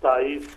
27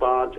5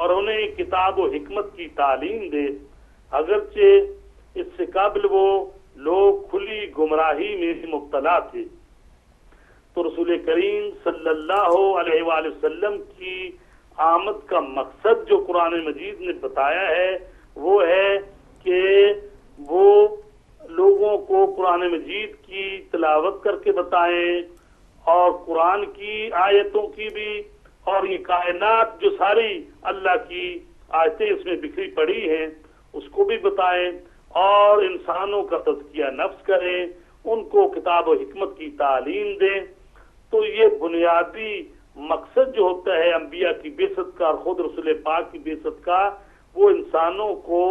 اور انہیں کتاب و حکمت کی تعلیم دے، اگرچہ اس سے قبل وہ لوگ کھلی گمراہی میں مبتلا تھے۔ تو رسول کریم صلی اللہ علیہ وآلہ وسلم کی آمد کا مقصد جو قرآن مجید نے بتایا ہے وہ ہے کہ وہ لوگوں کو قرآن مجید کی تلاوت کر کے بتائیں، اور قرآن کی آیتوں کی بھی، اور یہ کائنات جو ساری اللہ کی آیتیں اس میں بکھری پڑی ہیں اس کو بھی بتائیں، اور انسانوں کا تزکیہ نفس کریں، ان کو کتاب و حکمت کی تعلیم دیں۔ تو یہ بنیادی مقصد جو ہوتا ہے انبیاء کی بعثت کا اور خود رسول پاک کی بعثت کا، وہ انسانوں کو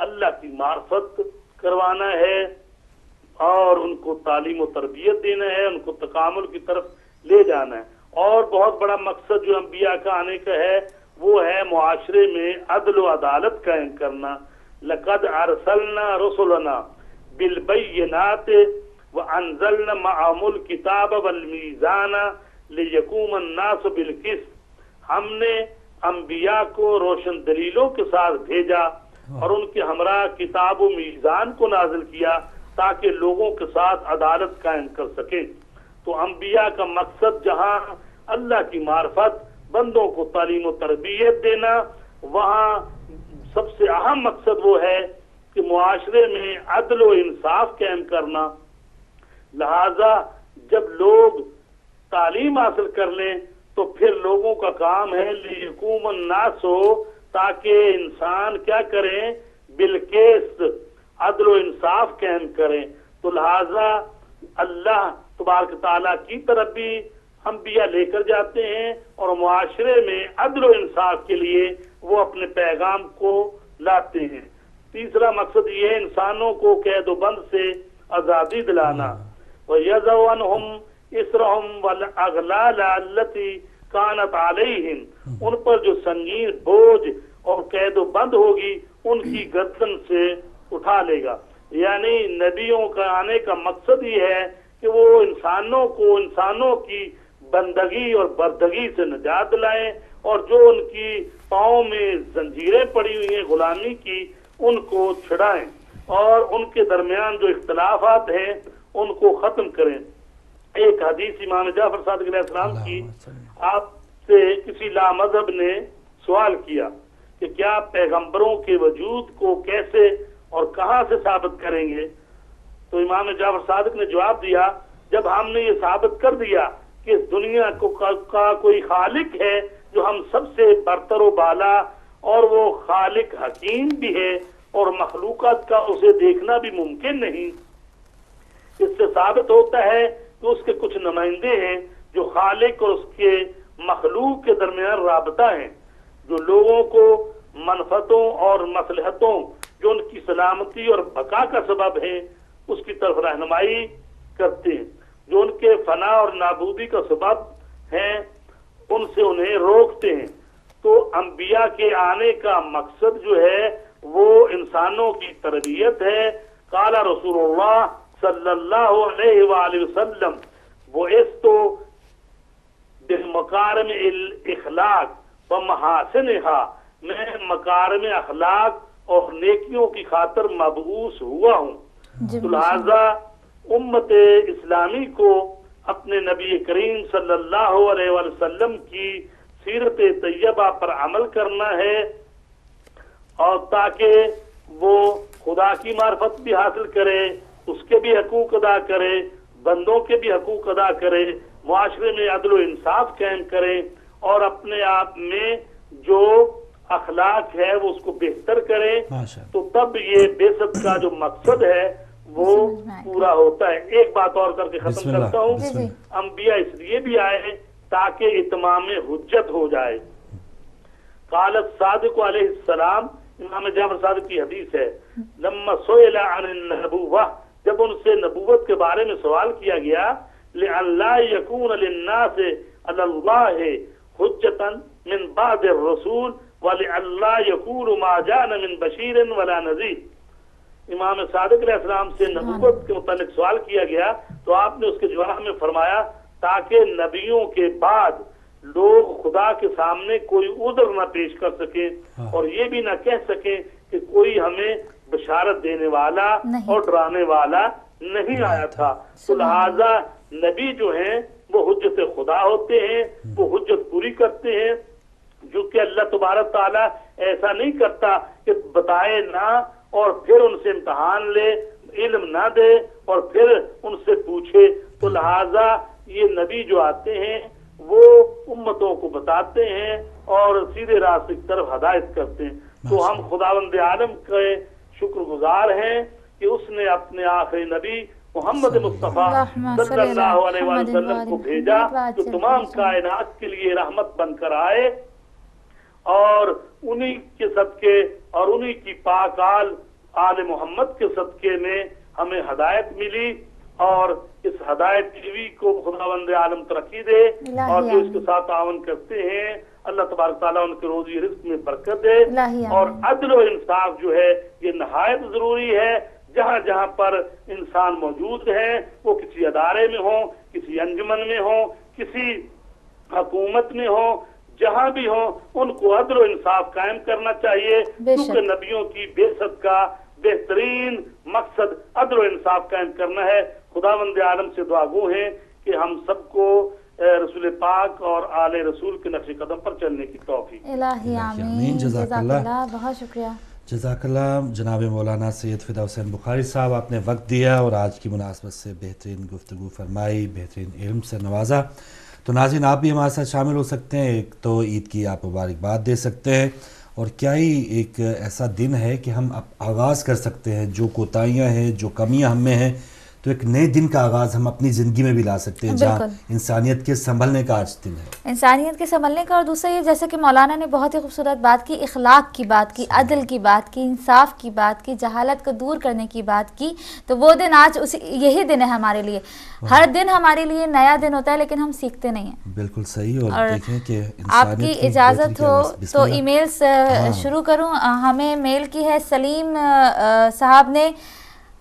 اللہ کی معرفت کروانا ہے اور ان کو تعلیم و تربیت دینا ہے، ان کو تکامل کی طرف لے جانا ہے۔ اور بہت بڑا مقصد جو انبیاء کا آنے کا ہے وہ ہے معاشرے میں عدل و عدالت قائم کرنا۔ لقد ارسلنا رسلنا بالبینات وانزلنا معهم الکتاب والمیزان لیقوم الناس بالقسط، ہم نے انبیاء کو روشن دلیلوں کے ساتھ بھیجا اور ان کے ہمراہ کتاب و میزان کو نازل کیا تاکہ لوگوں کے ساتھ عدالت قائم کر سکیں۔ تو انبیاء کا مقصد جہاں اللہ کی معرفت، بندوں کو تعلیم و تربیت دینا، وہاں سب سے اہم مقصد وہ ہے کہ معاشرے میں عدل و انصاف قائم کرنا۔ لہذا جب لوگ تعلیم حاصل کر لیں تو پھر لوگوں کا کام ہے لیقوم الناس ہو، تاکہ انسان کیا کریں، بالقسط، عدل و انصاف قائم کریں۔ تو لہذا اللہ تبارک تعالیٰ کی طرف بھی انبیاء لے کر جاتے ہیں اور معاشرے میں عدل و انصاف کے لیے وہ اپنے پیغام کو لاتے ہیں۔ تیسرا مقصد یہ ہے انسانوں کو قید و بند سے آزادی دلانا۔ وَيَضَعُ عَنْهُمْ إِصْرَهُمْ وَالْأَغْلَالَ الَّتِي كَانَتْ عَلَيْهِمْ، ان پر جو سنگین بوجھ اور قید و بند ہوگی ان کی گردن سے اٹھا لے گا۔ یعنی نبیوں کا آنے کا مقصد یہ ہے کہ وہ انسانوں کو انسانوں کی بندگی اور بردگی سے نجات دلائیں، اور جو ان کی پاؤں میں زنجیریں پڑی ہوئی ہیں غلامی کی ان کو چھڑائیں، اور ان کے درمیان جو اختلافات ہیں ان کو ختم کریں۔ ایک حدیث امام جعفر صادق علیہ السلام کی، آپ سے کسی لامذہب نے سوال کیا کہ کیا پیغمبروں کے وجود کو کیسے اور کہاں سے ثابت کریں گے؟ تو امام جعفر صادق نے جواب دیا، جب ہم نے یہ ثابت کر دیا کہ اس دنیا کا کوئی خالق ہے جو ہم سب سے برتر و بالا، اور وہ خالق حکیم بھی ہے اور مخلوقات کا اسے دیکھنا بھی ممکن نہیں، اس سے ثابت ہوتا ہے کہ اس کے کچھ نمائندے ہیں جو خالق اور اس کے مخلوق کے درمیان رابطہ ہیں، جو لوگوں کو منفعتوں اور مصلحتوں جو ان کی سلامتی اور بقا کا سبب ہے اس کی طرف رہنمائی کرتے ہیں، جو ان کے فنا اور نابودی کا سبب ہیں ان سے انہیں روکتے ہیں۔ تو انبیاء کے آنے کا مقصد جو ہے وہ انسانوں کی تربیت ہے۔ قال رسول اللہ صلی اللہ علیہ وآلہ وسلم بعثت بمکارم الاخلاق ومحاسنها، میں مکارم اخلاق اور نیکیوں کی خاطر مبعوث ہوا ہوں۔ تو لہذا امت اسلامی کو اپنے نبی کریم صلی اللہ علیہ وسلم کی سیرت طیبہ پر عمل کرنا ہے، اور تاکہ وہ خدا کی معرفت بھی حاصل کرے، اس کے بھی حقوق ادا کرے، بندوں کے بھی حقوق ادا کرے، معاشرے میں عدل و انصاف قائم کرے، اور اپنے آپ میں جو اخلاق ہے وہ اس کو بہتر کرے، تو تب یہ بعثت کا جو مقصد ہے وہ پورا ہوتا ہے۔ ایک بات اور کر کے ختم کرتا ہوں، انبیاء اس لیے بھی آئے تاکہ اتمام حجت ہو جائے۔ قال الصادق علیہ السلام، امام جعفر صادق کی حدیث ہے، لما سئل عن النبوہ، جب ان سے نبوت کے بارے میں سوال کیا گیا، لئلا یکون للناس علی اللہ حجتا من بعد الرسول ولئلا یکون ما جاءنا من بشیر ولا نذیر، امام صادق علیہ السلام سے نبوت کے متعلق سوال کیا گیا تو آپ نے اس کے جواب میں فرمایا تاکہ نبیوں کے بعد لوگ خدا کے سامنے کوئی عذر نہ پیش کر سکیں اور یہ بھی نہ کہہ سکیں کہ کوئی ہمیں بشارت دینے والا اور ڈرانے والا نہیں آیا تھا. تو لہذا نبی جو ہیں وہ حجت خدا ہوتے ہیں, وہ حجت پوری کرتے ہیں, جو کہ اللہ تبارک تعالیٰ ایسا نہیں کرتا کہ بتائے نہ اور پھر ان سے امتحان لے, علم نہ دے اور پھر ان سے پوچھے. تو لہذا یہ نبی جو آتے ہیں وہ امتوں کو بتاتے ہیں اور سیدھے راستے کی طرف ہدایت کرتے ہیں. تو ہم خداوند عالم کے شکر گزار ہیں کہ اس نے اپنے آخری نبی محمد مصطفیٰ صلی اللہ علیہ وسلم کو بھیجا, جو تمام کائنات کے لیے رحمت بن کر آئے, اور انہی کے صدقے اور انہی کی پاک آل محمد کے صدقے میں ہمیں ہدایت ملی. اور اس ہدایت کی کو خداوند عالم ترقی دے, اور جو اس کے ساتھ تعاون کرتے ہیں اللہ تبارک تعالیٰ ان کے روزی رزق میں برکت دے. اور عدل و انصاف جو ہے یہ نہایت ضروری ہے. جہاں جہاں پر انسان موجود ہیں, وہ کسی ادارے میں ہوں, کسی انجمن میں ہوں, کسی حکومت میں ہوں, جہاں بھی ہوں, ان کو عدل و انصاف قائم کرنا چاہیے, کیونکہ نبیوں کی بعثت کا بہترین مقصد عدل و انصاف قائم کرنا ہے. خداوند عالم سے دعا گو ہیں کہ ہم سب کو رسول پاک اور آل رسول کے نقش قدم پر چلنے کی توفیق. الہی آمین. جزاک اللہ, بہت شکریہ. جزاک اللہ جناب مولانا سید فدا حسین بخاری صاحب, آپ نے وقت دیا اور آج کی مناسبت سے بہترین گفتگو فرمائی, بہترین علم سے نوازا. تو ناظرین آپ بھی ہمارے ساتھ شامل ہو سکتے ہیں. ایک تو عید کی آپ مبارکباد دے سکتے ہیں, اور کیا ہی ایک ایسا دن ہے کہ ہم آغاز کر سکتے ہیں, جو کوتاہیاں ہیں, جو کمیاں ہم میں ہیں, تو ایک نئے دن کا آغاز ہم اپنی زندگی میں بھی لا سکتے ہیں, جہاں انسانیت کے سنبھلنے کا آج دن ہے, انسانیت کے سنبھلنے کا. اور دوسرا یہ جیسے کہ مولانا نے بہت ہی خوبصورت بات کی, اخلاق کی بات کی, عدل کی بات کی, انصاف کی بات کی, جہالت کو دور کرنے کی بات کی. تو وہ دن آج یہی دن ہے ہمارے لیے. ہر دن ہمارے لیے نیا دن ہوتا ہے, لیکن ہم سیکھتے نہیں ہیں. بالکل صحیح. اور دیکھیں کہ آپ کی اجازت ہو تو ای میل سے شروع کروں. ہمیں میل کی ہے سلیم صاحب نے,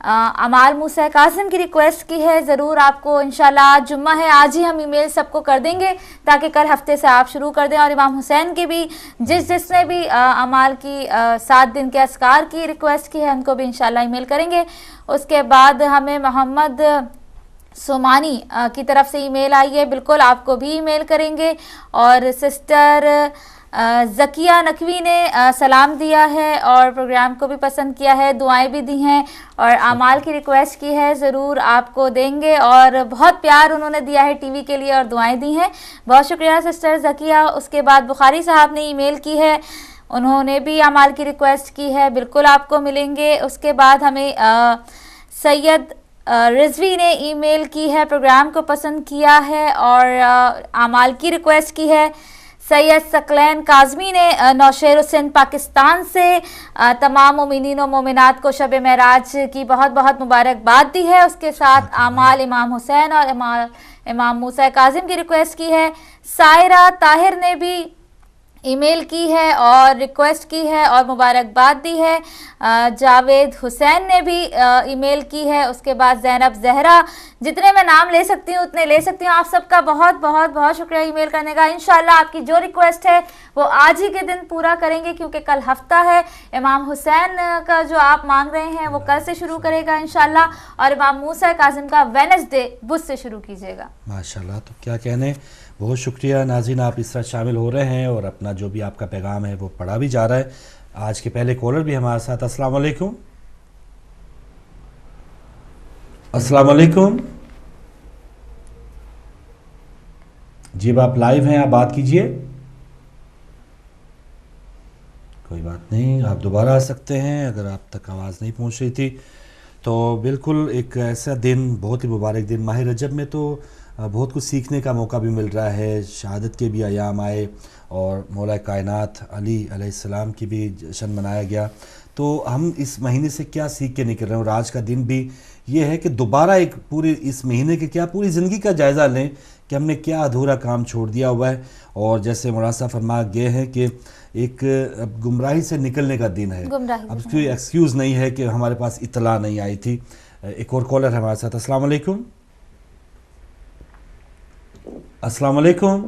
امال موسیٰ کاظم کی ریکویسٹ کی ہے. ضرور آپ کو انشاءاللہ آج جمعہ ہے, آج ہی ہم ای میل سب کو کر دیں گے تاکہ کل ہفتے سے آپ شروع کر دیں. اور امام حسین کی بھی جس نے بھی امال کی 7 دن کے اذکار کی ریکویسٹ کی ہے, ان کو بھی انشاءاللہ ای میل کریں گے. اس کے بعد ہمیں محمد سومانی کی طرف سے ای میل آئی ہے, بالکل آپ کو بھی ای میل کریں گے. اور سسٹر ذکیہ نقوی نے سلام دیا ہے اور پروگرام کو بھی پسند کیا ہے, دعائیں بھی دی ہیں اور اعمال کی ریکویسٹ کی ہے, ضرور آپ کو دیں گے. اور بہت پیار انہوں نے دیا ہے ٹی وی کے لیے اور دعائیں دی ہیں, بہت شکریہ سسٹر ذکیہ. اس کے بعد بخاری صاحب نے ای میل کی ہے, انہوں نے بھی اعمال کی ریکویسٹ کی ہے, بالکل آپ کو ملیں گے. اس کے بعد ہمیں سید رضوی نے ای میل کی ہے, پروگرام کو پسند کیا ہے اور اعمال کی ریکویسٹ کی ہے. سید ثقلین کاظمی نے نوشہر حسین پاکستان سے تمام مومنین و مومنات کو شب معراج کی بہت بہت مبارکباد دی ہے. اس کے ساتھ اعمال امام حسین اور امام موسیٰ کاظم کی ریکویسٹ کی ہے. سائرہ طاہر نے بھی ای میل کی ہے اور ریکویسٹ کی ہے اور مبارکباد دی ہے. جاوید حسین نے بھی ای میل کی ہے. اس کے بعد زینب زہرا, جتنے میں نام لے سکتی ہوں اتنے لے سکتی ہوں. آپ سب کا بہت بہت بہت شکریہ ای میل کرنے کا. انشاءاللہ آپ کی جو ریکویسٹ ہے وہ آج ہی کے دن پورا کریں گے, کیونکہ کل ہفتہ ہے. امام حسین کا جو آپ مانگ رہے ہیں وہ کل سے شروع کرے گا انشاءاللہ, اور امام موسیٰ کاظم کا وینسڈے بدھ سے شروع کیجیے گا. ماشاءاللہ. تو کیا کہنے, بہت شکریہ ناظرین, آپ اس طرح شامل ہو رہے ہیں اور اپنا جو بھی آپ کا پیغام ہے وہ پڑھا بھی جا رہا ہے. آج کے پہلے کالر بھی ہمارے ساتھ. السلام علیکم. السلام علیکم جی, آپ لائیو ہیں, آپ بات کیجئے. کوئی بات نہیں, آپ دوبارہ آ سکتے ہیں اگر آپ تک آواز نہیں پہنچ رہی تھی. تو بالکل ایک ایسا دن, بہت ہی مبارک دن, ماہ رجب میں تو بہت کچھ سیکھنے کا موقع بھی مل رہا ہے. شہادت کے بھی ایام آئے اور مولا کائنات علی علیہ السلام کی بھی جشن منایا گیا. تو ہم اس مہینے سے کیا سیکھ کے نکل رہے ہیں, اور آج کا دن بھی یہ ہے کہ دوبارہ ایک پورے اس مہینے کے کیا پوری زندگی کا جائزہ لیں کہ ہم نے کیا ادھورا کام چھوڑ دیا ہوا ہے. اور جیسے مولانا صاحب فرما گئے ہیں کہ ایک اب گمراہی سے نکلنے کا دن ہے, اب اس کی ایکسکیوز نہیں ہے کہ ہمارے پاس اطلاع نہیں آئی تھی. ایک اور کالر ہے ہمارے ساتھ. السلام علیکم. السلام علیکم.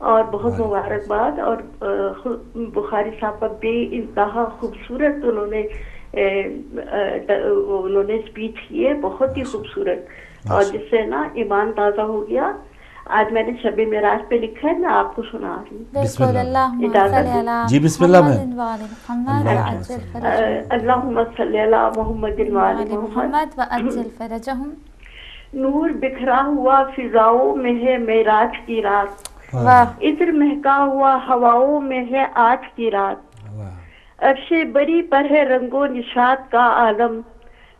اور بہت مبارکباد. اور بخاری صاحب پر بے انتہا خوبصورت انہوں نے اسپیچ کی ہے, بہت ہی خوبصورت, اور جس سے نا ایمان تازہ ہو گیا. آج میں نے شب معراج پہ لکھا ہے, میں آپ کو سنا رہی ہوں. بسم اللہ. جی بسم اللہ میں. اللہم صلی علی محمد وآل محمد وعجل فرجہم. نور بکھرا ہوا فضاؤں میں ہے معراج کی رات, عطر مہکا ہوا ہواؤں میں ہے آج کی رات. عرش بری پر ہے رنگ و نشاط کا عالم,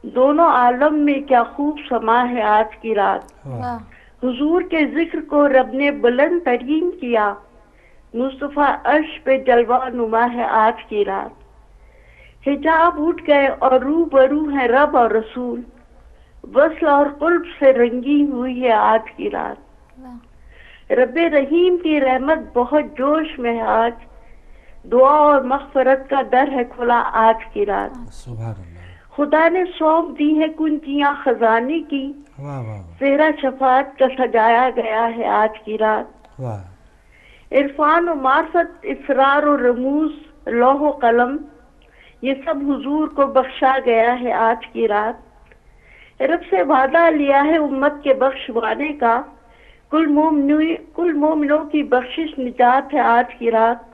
دونوں عالم میں کیا خوب سما ہے آج کی رات. حضور کے ذکر کو رب نے بلند ترین کیا, مصطفیٰ عرش پہ جلوہ نما ہے آج کی رات. حجاب اٹھ گئے اور روبرو ہیں رب اور رسول, وصل اور قرب سے رنگی ہوئی ہے آج کی رات. رب رحیم کی رحمت بہت جوش میں ہے آج, دعا اور مغفرت کا در ہے کھلا آج کی رات. خدا نے سونپ دی ہے کنجیاں خزانے کی, صحرا شفاعت کا سجایا گیا ہے آج کی رات. عرفان و معرفت, اسرار و رموز, لوح و قلم, یہ سب حضور کو بخشا گیا ہے آج کی رات. رب سے وعدہ لیا ہے امت کے بخشوانے کا, کل مومنوں کی بخشش نجات ہے آج کی رات.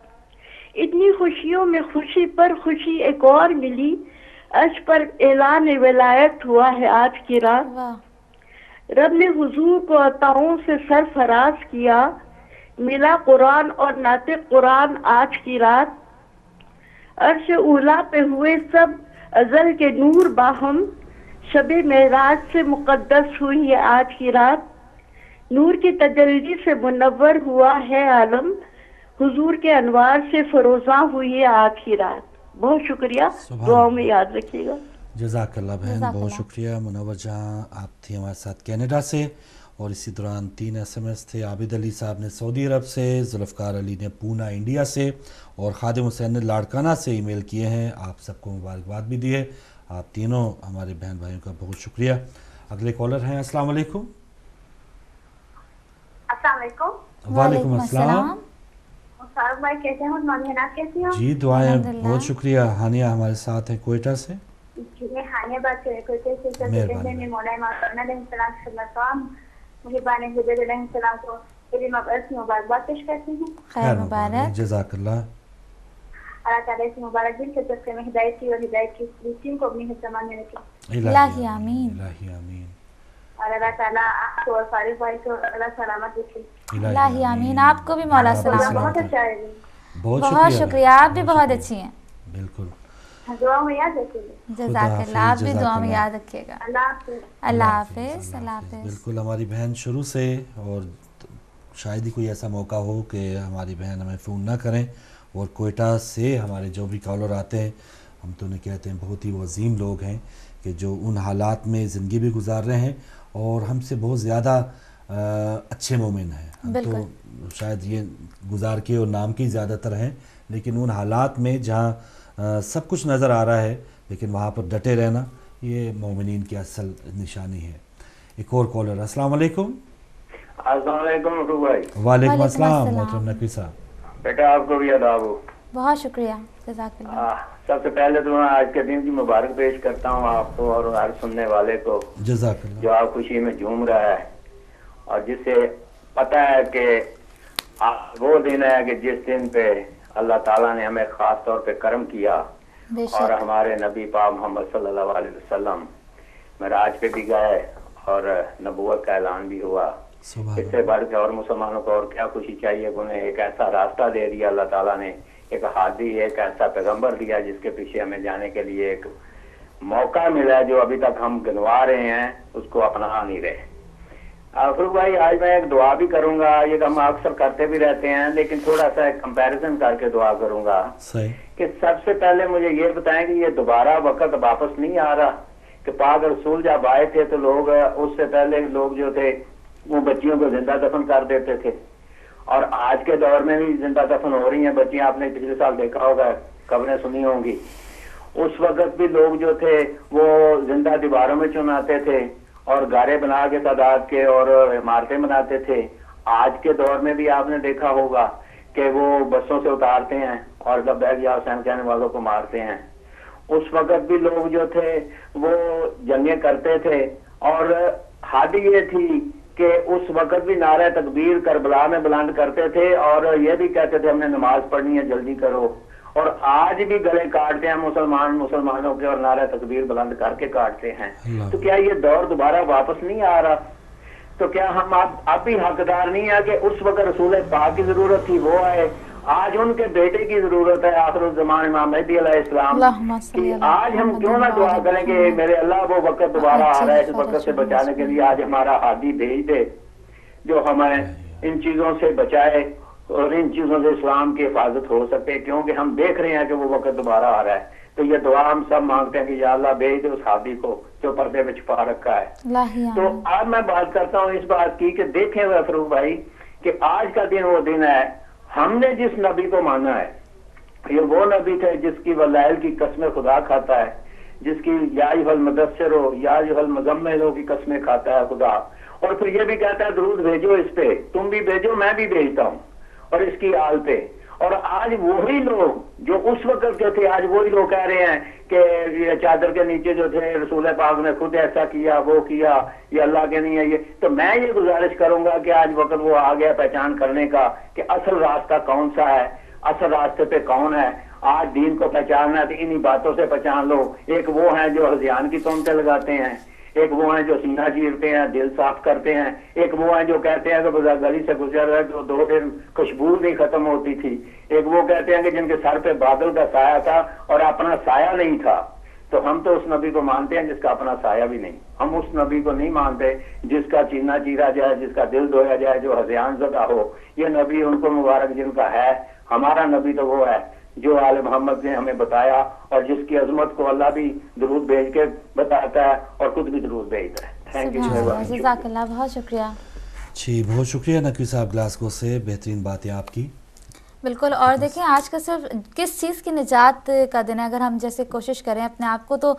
اتنی خوشیوں میں خوشی پر خوشی ایک اور ملی, عرش پر اعلان ولایت ہوا ہے آج کی رات. رب نے حضور کو عطاؤں سے سرفراز کیا, ملا قرآن اور ناطق قرآن آج کی رات. عرش اولا پہ ہوئے سب ازل کے نور باہم, شب معراج سے مقدس ہوئی ہے آج کی رات. نور کی تجلی سے منور ہوا ہے عالم, حضور کے انوار سے فروزاں ہوئی ہے آج کی رات. بہت شکریہ, دعاؤں میں یاد رکھیے گا. جزاک اللہ بہن, بہت شکریہ. منور جہاں آپ تھی ہمارے ساتھ کینیڈا سے, اور اسی دوران 3 SMS تھے. عابد علی صاحب نے سعودی عرب سے, ذوالفقار علی نے پونا انڈیا سے, اور خادم حسین نے لاڑکانہ سے ای میل کیے ہیں. آپ سب کو مبارکباد بھی دی ہے. آپ تینوں ہمارے بہن بھائیوں کا بہت شکریہ. اگلے کالر ہیں. السلام علیکم. السلام علیکم. وعلیکم السلام. فاروق بھائی کیسے ہیں؟ مامنات کیسی ہیں؟ جی دعائیں, بہت شکریہ. ہانیہ ہمارے ساتھ ہیں کوئٹہ سے. میں ہانیہ بات کر رہی تھی. مولانا مولانا علیہ السلام صلی اللہ علیہ وسلم مہربان حضرت علیہ السلام کو عید مبارکباد پیش کرتی ہوں. خیر مبارک. جزاک اللہ. اللہ تعالیٰ سے مبارک دن کے صدقے میں ہدایت کی اور ہدایت کی ٹیم کو اپنی حفظ میں رکھے. الہی آمین. الہی آمین. اور اللہ تعالیٰ آپ کو اور فارغ بھائی کو اللہ سلامت رکھے. الہی آمین. آپ کو بھی مولا سلامت. بہت اچھا ہے. بہت شکریہ, آپ بھی بہت اچھی ہیں. بالکل. دعا میں یاد رکھیے گا. جزاک اللہ. آپ بھی دعا میں یاد رکھیے گا. اللہ حافظ. اللہ حافظ. اللہ حافظ. بالکل. ہماری بہن شروع سے, اور شاید ہی کوئی ایسا موقع ہو کہ ہماری بہن ہمیں فون نہ کریں, اور کوئٹہ سے ہمارے جو بھی کالر آتے ہیں, ہم تو انہیں کہتے ہیں بہت ہی وہ عظیم لوگ ہیں کہ جو ان حالات میں زندگی بھی گزار رہے ہیں, اور ہم سے بہت زیادہ اچھے مومن ہیں. ہم تو شاید یہ گزار کے اور نام کی زیادہ تر ہیں, لیکن ان حالات میں جہاں سب کچھ نظر آ رہا ہے لیکن وہاں پر ڈٹے رہنا, یہ مومنین کی اصل نشانی ہے. ایک اور کالر. السلام علیکم. السلام علیکم مٹو بھائی. وعلیکم السلام محترم نقوی صاحب. بیٹا آپ کو بھی اداب ہو. بہت شکریہ. جزاک اللہ. سب سے پہلے تو میں آج کے دن کی مبارک پیش کرتا ہوں آپ کو اور ہر سننے والے کو, جزاک اللہ, جو آپ خوشی میں جھوم رہا ہے, اور جس سے پتہ ہے کہ وہ دن ہے کہ جس دن پہ اللہ تعالیٰ نے ہمیں خاص طور پہ کرم کیا, اور ہمارے نبی پاک محمد صلی اللہ علیہ وسلم معراج پہ بھی گئے اور نبوت کا اعلان بھی ہوا. اس سے بڑھ کے اور مسلمانوں کو اور کیا خوشی چاہیے. انہیں ایک ایسا راستہ دے دیا اللہ تعالیٰ نے, ایک ہادی, ایک ایسا پیغمبر دیا جس کے پیچھے ہمیں جانے کے لیے ایک موقع ملا ہے جو ابھی تک ہم گنوا رہے ہیں, اس کو اپنا نہیں رہے. فاروق بھائی آج میں ایک دعا بھی کروں گا, یہ ہم اکثر کرتے بھی رہتے ہیں, لیکن تھوڑا سا ایک کمپیریزن کر کے دعا کروں گا کہ سب سے پہلے مجھے یہ بتائیں کہ یہ دوبارہ وقت واپس نہیں آ رہا کہ پاک رسول جب آئے تھے تو لوگ, اس سے پہلے لوگ جو تھے وہ بچیوں کو زندہ دفن کر دیتے تھے, اور آج کے دور میں بھی زندہ دفن ہو رہی ہیں بچیاں. آپ نے پچھلے سال دیکھا ہوگا, خبریں سنی ہوں گی. اس وقت بھی لوگ جو تھے وہ زندہ دیواروں میں چناتے تھے اور گارے بنا کے تعداد کے اور عمارتیں بناتے تھے. آج کے دور میں بھی آپ نے دیکھا ہوگا کہ وہ بسوں سے اتارتے ہیں اور لبیک یا حسین کہنے والوں کو مارتے ہیں. اس وقت بھی لوگ جو تھے وہ جنگیں کرتے تھے اور حد یہ تھی کہ اس وقت بھی نعرہ تکبیر کربلا میں بلند کرتے تھے اور یہ بھی کہتے تھے ہم نے نماز پڑھنی ہے جلدی کرو. اور آج بھی گلے کاٹتے ہیں مسلمانوں کے اور نعرہ تکبیر بلند کر کے کاٹتے ہیں. تو کیا یہ دور دوبارہ واپس نہیں آ رہا؟ تو کیا ہم اب بھی حقدار نہیں ہے کہ اس وقت رسول پاک کی ضرورت تھی وہ آئے, آج ان کے بیٹے کی ضرورت ہے آخر الزمان امام مہدی علیہ السلام کی. آج ہم کیوں نہ دعا کریں کہ میرے اللہ وہ وقت دوبارہ آ رہا ہے, اس وقت سے بچانے کے لیے آج ہمارا ہادی بھیج دے جو ہمیں ان چیزوں سے بچائے اور ان چیزوں سے اسلام کی حفاظت ہو سکے, کیونکہ ہم دیکھ رہے ہیں کہ وہ وقت دوبارہ آ رہا ہے. تو یہ دعا ہم سب مانگتے ہیں کہ یا اللہ بھیج دے اس ہادی کو جو پردے میں چھپا رکھا ہے. تو اب میں بات کرتا ہوں اس بات کی کہ دیکھیں ہوئے فروغ بھائی کہ آج کا دن وہ دن ہے, ہم نے جس نبی کو مانا ہے یہ وہ نبی تھے جس کی ولیل کی قسمیں خدا کھاتا ہے, جس کی یا ایھا المدثر ہو یا ایھا المزمل ہو کی قسمیں کھاتا ہے خدا, اور پھر یہ بھی کہتا ہے درود بھیجو اس پہ, تم بھی بھیجو میں بھی بھیجتا ہوں اور اس کی آل پہ. اور آج وہی لوگ جو اس وقت کے تھے آج وہی لوگ کہہ رہے ہیں کہ یہ چادر کے نیچے جو تھے رسول پاک نے خود ایسا کیا وہ کیا, یہ اللہ کے نہیں ہے یہ. تو میں یہ گزارش کروں گا کہ آج وقت وہ آ گیا پہچان کرنے کا کہ اصل راستہ کون سا ہے, اصل راستے پہ کون ہے. آج دین کو پہچاننا ہے تو انہی باتوں سے پہچان لو. ایک وہ ہیں جو ہذیان کی تہمتیں لگاتے ہیں, ایک وہ ہیں جو سینہ چیرتے ہیں دل صاف کرتے ہیں, ایک وہ ہیں جو کہتے ہیں کہ گلی سے گزر رہے تو 2 دن خوشبو نہیں ختم ہوتی تھی, ایک وہ کہتے ہیں کہ جن کے سر پہ بادل کا سایہ تھا اور اپنا سایہ نہیں تھا. تو ہم تو اس نبی کو مانتے ہیں جس کا اپنا سایہ بھی نہیں, ہم اس نبی کو نہیں مانتے جس کا چینہ چیرا جائے, جس کا دل دھویا جائے, جو ہذیان زدہ ہو. یہ نبی ان کو مبارک جن کا ہے. ہمارا نبی تو وہ ہے جو آل محمد نے ہمیں بتایا اور جس کی عظمت کو اللہ بھی درود بھیج کے بتاتا ہے اور خود بھی درود بھیجتا ہے. تھینک یو, جزاک اللہ, بہت شکریہ. جی بہت شکریہ نقوی صاحب گلاسگو سے, بہترین باتیں آپ کی. بالکل. اور دیکھیں آج کا صرف کس چیز کی نجات کا دن ہے, اگر ہم جیسے کوشش کریں اپنے آپ کو تو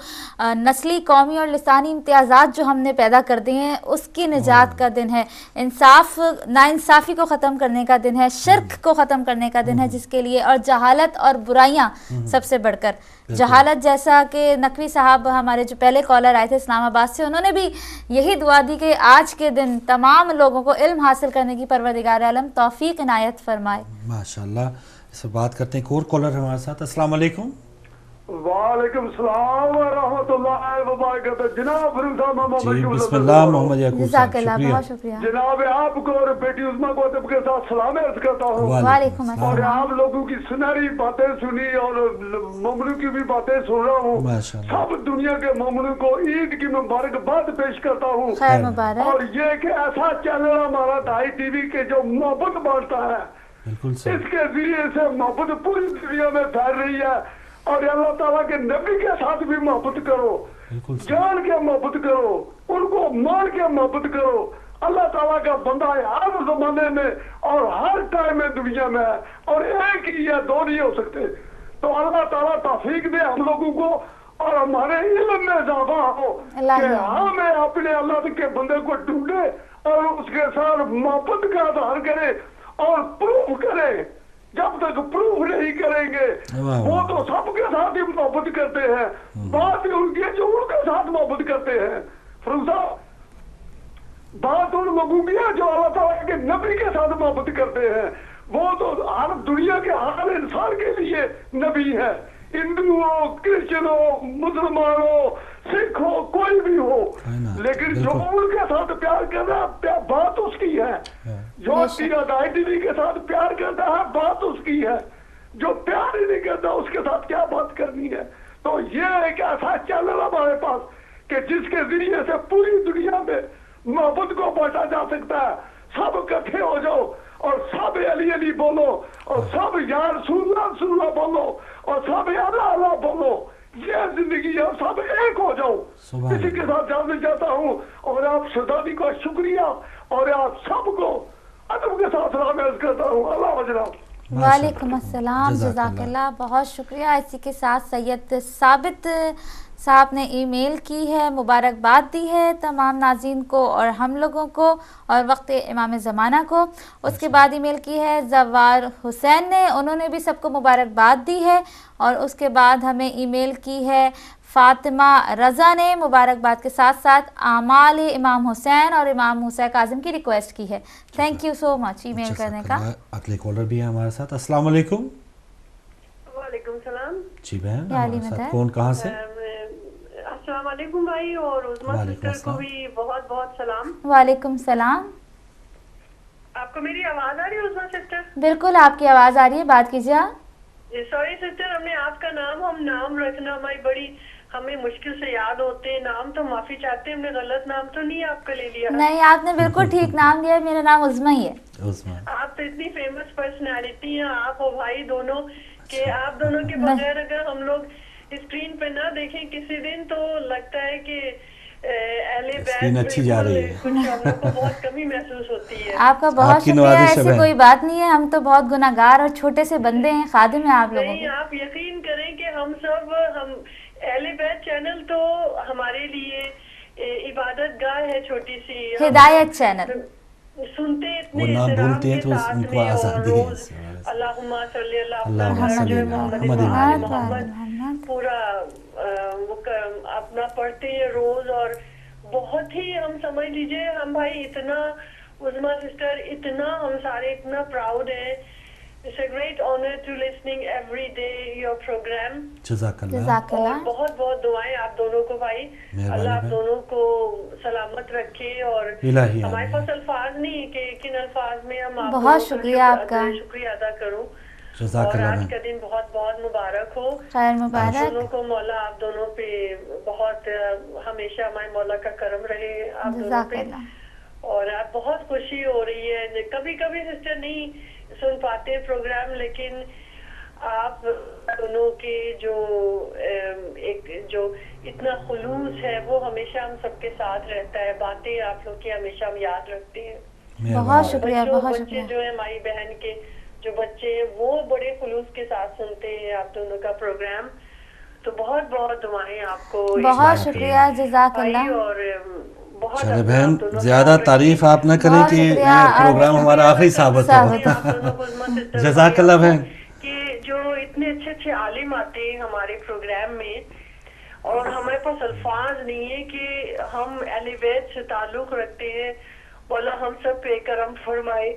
نسلی قومی اور لسانی امتیازات جو ہم نے پیدا کر دیے ہیں اس کی نجات کا دن ہے, انصاف ناانصافی کو ختم کرنے کا دن ہے, شرک کو ختم کرنے کا دن ہے جس کے لیے, اور جہالت اور برائیاں سب سے بڑھ کر جہالت, جیسا کہ نقوی صاحب ہمارے جو پہلے کالر آئے تھے اسلام آباد سے, انہوں نے بھی یہی دعا دی کہ آج کے دن تمام لوگوں کو علم حاصل کرنے کی پروردگار عالم توفیق عنایت فرمائے. ماشاءاللہ. اس پر بات کرتے ہیں, ایک اور کالر ہمارے ساتھ. السلام علیکم. وعلیکم السلام ورحمۃ اللہ وبرکاتہ. جناب فروغ صاحب محمد بسم اللہ محمد یعقوب صاحب, شکریہ. جناب آپ کو اور بیٹی عظمیٰ کو ادب کے ساتھ سلام عرض کرتا ہوں. وعلیکم السلام. اور آپ لوگوں کی سنہری باتیں سنی اور مومنوں کی بھی باتیں سن رہا ہوں. سب دنیا کے مومنوں کو عید کی مبارکباد پیش کرتا ہوں. خیر مبارک. اور یہ کہ ایسا چینل ہمارا ڈھائی ٹی وی کے جو محبت بانٹتا ہے, اس کے ذریعے سے محبت پوری دنیا میں پھیل رہی ہے. اور اللہ تعالیٰ کے نبی کے ساتھ بھی محبت کرو, جان کے محبت کرو, ان کو مان کے محبت کرو. اللہ تعالیٰ کا بندہ ہے ہر زمانے میں اور ہر ٹائم میں دنیا میں ہے, اور ایک ہی ہے, 2 نہیں ہو سکتے. تو اللہ تعالیٰ توفیق دے ہم لوگوں کو اور ہمارے علم میں اضافہ ہو کہ ہمیں اپنے اللہ کے بندے کو ڈھونڈے اور اس کے ساتھ محبت کا اظہار کرے اور پروف کرے. جب تک پروف نہیں کریں گے وہ تو سب کے ساتھ ہی محبت کرتے ہیں, بات ان کی جو ان کے ساتھ محبت کرتے ہیں. فروغ صاحب بات ان لوگوں کی ہے جو اللہ تعالیٰ کے نبی کے ساتھ محبت کرتے ہیں. وہ تو ہر دنیا کے ہر انسان کے لیے نبی ہے, ہندو ہو, کرسچن ہو, مسلمان ہو, سکھ ہو, کوئی بھی ہو. لیکن جو ان کے ساتھ پیار کرنا بات اس کی ہے, جو ڈائی ٹی وی کے ساتھ پیار کرتا ہے بات اس کی ہے, جو پیار ہی نہیں کرتا اس کے ساتھ کیا بات کرنی ہے. تو یہ ایک ایسا چینل ہمارے پاس کہ جس کے ذریعے سے پوری دنیا میں محبت کو بانٹا جا سکتا ہے. سب اکٹھے ہو جاؤ اور سب علی علی بولو اور سب یا رسول اللہ بولو اور سب اللہ اللہ بولو. یہ زندگی ہے, سب ایک ہو جاؤ. اسی کے ساتھ جاننا چاہتا ہوں اور آپ شہزادی کا شکریہ اور آپ سب کو ادب کے ساتھ سلام عرض کرتا ہوں. اللہ جناب. وعلیکم السلام، جزاک اللہ، بہت شکریہ۔ اسی کے ساتھ سید ثابت صاحب نے ای میل کی ہے، مبارکباد دی ہے تمام ناظرین کو اور ہم لوگوں کو اور وقت امام زمانہ کو۔ اس کے بعد ای میل کی ہے زوار حسین نے، انہوں نے بھی سب کو مبارکباد دی ہے۔ اور اس کے بعد ہمیں ای میل کی ہے فاطمہ رضا نے، مبارکباد کے ساتھ ساتھ اعمال امام حسین اور امام موسیٰ کاظم کی ریکویسٹ کی ہے۔ تھینک یو سو مچ ای میل کرنے کا۔ اگلے کالر بھی ہے ہمارے ساتھ۔ السلام علیکم۔ وعلیکم السلام جی بہن، کون کہاں سے؟ السلام علیکم بھائی، اور عظمیٰ سسٹر کو بھی بہت بہت سلام۔ وعلیکم السلام۔ آپ کو میری آواز آ رہی ہے عظمیٰ سسٹر؟ بالکل آپ کی آواز آ رہی ہے، بات کیجیے۔ سوری سسٹر، ہم نے آپ کا نام رکھنا ہماری بڑی ہمیں مشکل سے یاد ہوتے ہیں نام، تو معافی چاہتے ہیں، ہم نے غلط نام تو نہیں آپ کا لے لیا؟ نہیں، آپ نے بالکل ٹھیک نام لیا ہے، میرا نام عظمیٰ ہی ہے۔ آپ تو اتنی فیمس پرسنالٹی ہیں آپ اور بھائی دونوں، کہ آپ دونوں کے بغیر اگر ہم لوگ اسکرین پہ نہ دیکھیں کسی دن تو لگتا ہے کہ اسکرین اچھی جا رہی ہے، ہم لوگ کو بہت کمی محسوس ہوتی ہے۔ آپ کا بہت شکریہ، ایسی کوئی بات نہیں ہے، ہم تو بہت گناہگار اور چھوٹے سے بندے ہیں، خادم ہیں آپ لوگوں کے۔ آپ یقین کریں کہ ہم اہل بیت چینل تو ہمارے لیے عبادت گاہ ہے، چھوٹی سی ہدایت چینل، سنتے اتنے احترام کے ساتھ میں، اور روز اللہم صلی اللہ محمد پورا اپنا پڑھتے ہیں روز، اور بہت ہی ہم سمجھ لیجئے ہم بھائی اتنا عظمیٰ سسٹر اتنا ہم سارے اتنا پراؤڈ ہیں۔ It's a great honor to listening every day your program. جزاک اللہ۔ اور بہت بہت دعائیں آپ دونوں کو بھائی، اللہ آپ دونوں کو سلامت رکھے، اور ہمارے پاس الفاظ نہیں کہ کن الفاظ میں ہم بہت شکریہ آپ کا شکریہ ادا کروں۔ اور آج کا دن بہت بہت مبارک ہو، خیر مبارک، آپ دونوں کو مولا آپ دونوں پہ بہت ہمیشہ ہمارے مولا کا کرم رہے آپ دونوں پہ، اور آپ بہت خوشی ہو رہی ہے۔ کبھی کبھی سسٹر نہیں سن پاتے پروگرام، لیکن آپ دونوں کے جو اتنا خلوص ہے وہ ہمیشہ ہم سب کے ساتھ رہتا ہے، باتیں آپ لوگ کی ہمیشہ ہم یاد رکھتے ہیں۔ بہت شکریہ، بہت شکریہ۔ بچے جو ہے ہماری بہن کے جو بچے ہیں وہ بڑے خلوص کے ساتھ سنتے ہیں آپ دونوں کا پروگرام، تو بہت بہت دعائیں آپ کو۔ بہت شکریہ، جزاک اللہ۔ اور چلے بہن، زیادہ تعریف آپ نہ کریں کہ یہ پروگرام ہمارا آخری ثابت ہو۔ جزاک اللہ بہن۔ کہ جو اتنے اچھے اچھے عالم آتے ہیں ہمارے پروگرام میں، اور ہمارے پاس الفاظ نہیں ہے کہ ہم اہل بیت سے تعلق رکھتے ہیں، مولا ہم سب پہ کرم فرمائے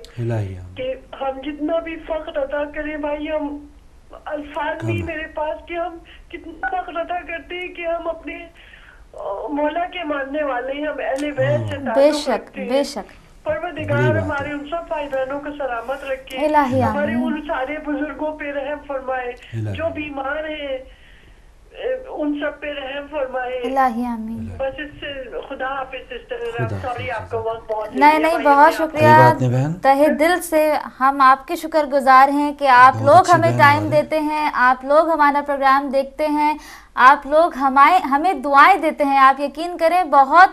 کہ ہم جتنا بھی فخر ادا کریں بھائی، ہم الفاظ نہیں میرے پاس کہ ہم کتنا فخر ادا کرتے ہیں کہ ہم اپنے مولا کے ماننے والے ہیں، ہم اہل بیت سے تعلق رکھتے ہیں۔ بے شک پروردگار ہمارے ان سب بھائی بہنوں کو سلامت رکھے، ہمارے ان سارے بزرگوں پہ رحم فرمائے، جو بیمار ہیں ان سب پہ رحم فرمائے۔ الہی آمین۔ بس اس سے خدا حافظ سسٹر، سوری آپ کا وقت بہت نہیں بہت شکریہ، تہہ دل سے ہم آپ کے شکر گزار ہیں کہ آپ لوگ ہمیں ٹائم دیتے ہیں، آپ لوگ ہمارا پروگرام دیکھتے ہیں، آپ لوگ ہمیں دعائیں دیتے ہیں۔ آپ یقین کریں